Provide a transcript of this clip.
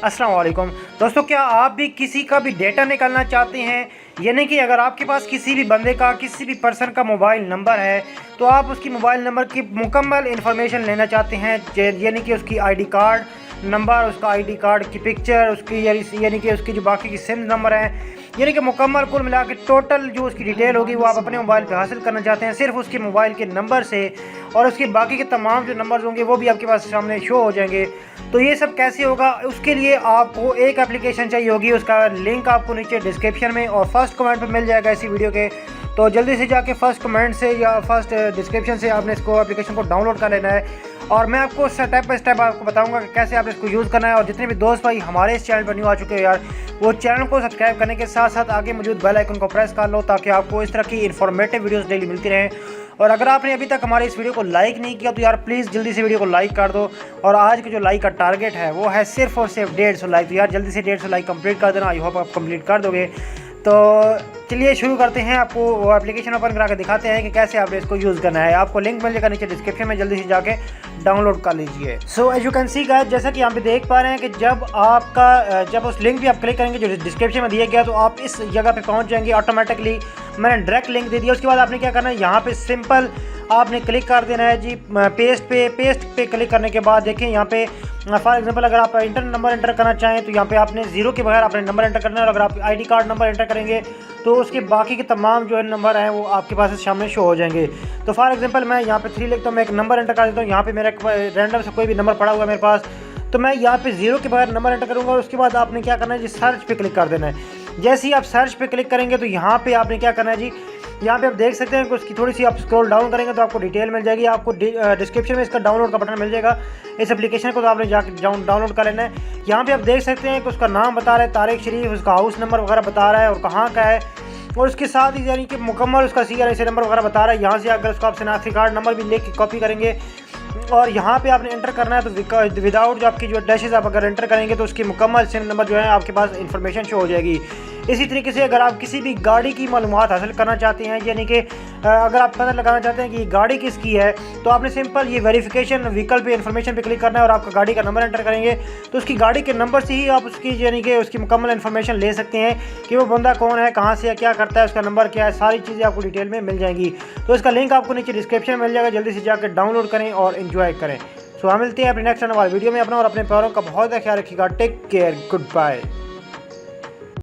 अस्सलाम वालेकुम दोस्तों, क्या आप भी किसी का भी डेटा निकालना चाहते हैं? यानी कि अगर आपके पास किसी भी बंदे का, किसी भी पर्सन का मोबाइल नंबर है, तो आप उसकी मोबाइल नंबर की मुकम्मल इन्फॉर्मेशन लेना चाहते हैं, यानी कि उसकी आईडी कार्ड नंबर, उसका आईडी कार्ड की पिक्चर, उसकी यानी कि उसकी जो बाकी की सिम नंबर हैं, यानी कि मुकम्मल कुल मिला के टोटल जो उसकी डिटेल होगी वो आप अपने मोबाइल पे हासिल करना चाहते हैं सिर्फ उसके मोबाइल के नंबर से, और उसके बाकी के तमाम जो नंबर्स होंगे वो भी आपके पास सामने शो हो जाएंगे। तो ये सब कैसे होगा, उसके लिए आपको एक एप्लीकेशन चाहिए होगी, उसका लिंक आपको नीचे डिस्क्रिप्शन में और फर्स्ट कमेंट पे मिल जाएगा इसी वीडियो के। तो जल्दी से जाके फर्स्ट कमेंट से या फर्स्ट डिस्क्रिप्शन से आपने इसको एप्लीकेशन को डाउनलोड कर लेना है, और मैं आपको स्टेप बाय स्टेप आपको बताऊंगा कि कैसे आपने इसको यूज़ करना है। और जितने भी दोस्त भाई हमारे इस चैनल पर न्यू आ चुके हैं यार, वो चैनल को सब्सक्राइब करने के साथ साथ आगे मौजूद बेल आइकन को प्रेस कर लो, ताकि आपको इस तरह की इन्फॉर्मेटिव वीडियोस डेली मिलती रहें। और अगर आपने अभी तक हमारे इस वीडियो को लाइक नहीं किया तो यार प्लीज़ जल्दी से वीडियो को लाइक कर दो। और आज के जो लाइक का टारगेट है वो है सिर्फ और सिर्फ 150 लाइक, तो यार जल्दी से 150 लाइक कंप्लीट कर देना। आई होप आप कंप्लीट कर दोगे। तो चलिए शुरू करते हैं, आपको वो एप्लीकेशन ओपन करा के दिखाते हैं कि कैसे आपने इसको यूज़ करना है। आपको लिंक मिल जाएगा नीचे डिस्क्रिप्शन में, जल्दी से जाके डाउनलोड कर लीजिए। So as you can see guys, जैसा कि यहाँ पे देख पा रहे हैं कि जब उस लिंक भी आप क्लिक करेंगे जो डिस्क्रिप्शन में दिया गया, तो आप इस जगह पे पहुँच जाएंगे ऑटोमेटिकली। मैंने डायरेक्ट लिंक दे दिया। उसके बाद आपने क्या करना है, यहाँ पे सिंपल आपने क्लिक कर देना है जी पेस्ट पे क्लिक करने के बाद देखें यहाँ पे फॉर एग्जांपल अगर आप नंबर एंटर करना चाहें तो यहाँ पे आपने ज़ीरो के बगैर अपने नंबर एंटर करना है। और अगर आप आईडी कार्ड नंबर एंटर करेंगे तो उसके बाकी के तमाम जो है नंबर हैं वो आपके पास सामने शो हो जाएंगे। तो फॉर एग्जांपल मैं यहाँ पे 3 लिखता हूँ, मैं एक नंबर एंटर कर देता हूँ। यहाँ पे मेरा रैंडम से कोई भी नंबर पड़ा हुआ है मेरे पास, तो मैं यहाँ पे ज़ीरो के बगैर नंबर एंटर करूँगा। और उसके बाद आपने क्या करना है जी, सर्च पे क्लिक कर देना है। जैसे ही आप सर्च पे क्लिक करेंगे तो यहाँ पे आपने क्या करना है जी, यहाँ पे आप देख सकते हैं कि उसकी थोड़ी सी आप स्क्रॉल डाउन करेंगे तो आपको डिटेल मिल जाएगी। आपको डिस्क्रिप्शन में इसका डाउनलोड का बटन मिल जाएगा। इस एप्लीकेशन को तो आपने जाकर डाउनलोड कर लेना है। यहाँ पे आप देख सकते हैं कि उसका नाम बता रहा है तारिक शरीफ, उसका हाउस नंबर वगैरह बता रहा है और कहाँ का है, और उसके साथ ही यानी कि मुकम्मल उसका CRIC नंबर वगैरह बता रहा है। यहाँ से अगर उसका आप शनाख्ती कार्ड नंबर भी लेके कॉपी करेंगे और यहाँ पे आपने एंटर करना है, तो विदाउट जो आपकी जो डैशेज आप अगर एंटर करेंगे तो उसकी मुकम्मल सिम नंबर जो है आपके पास इंफॉर्मेशन शो हो जाएगी। इसी तरीके से अगर आप किसी भी गाड़ी की मालूमात हासिल करना चाहते हैं, यानी कि अगर आप पता लगाना चाहते हैं कि ये गाड़ी किसकी है, तो आपने सिंपल ये वेरिफिकेशन व्हीकल पे इन्फॉर्मेशन पे क्लिक करना है और आपका गाड़ी का नंबर एंटर करेंगे तो उसकी गाड़ी के नंबर से ही आप उसकी यानी कि उसकी मुकम्मल इन्फॉर्मेशन ले सकते हैं कि वो बंदा कौन है, कहाँ से है, क्या करता है, उसका नंबर क्या है, सारी चीज़ें आपको डिटेल में मिल जाएंगी। तो इसका लिंक आपको नीचे डिस्क्रिप्शन में मिल जाएगा, जल्दी से जाकर डाउनलोड करें और इन्जॉय करें। सो हम मिलते हैं अपने नेक्स्ट आने वाले वीडियो में। अपना और अपने प्यारों का बहुत ख्याल रखिएगा। Take care, good bye.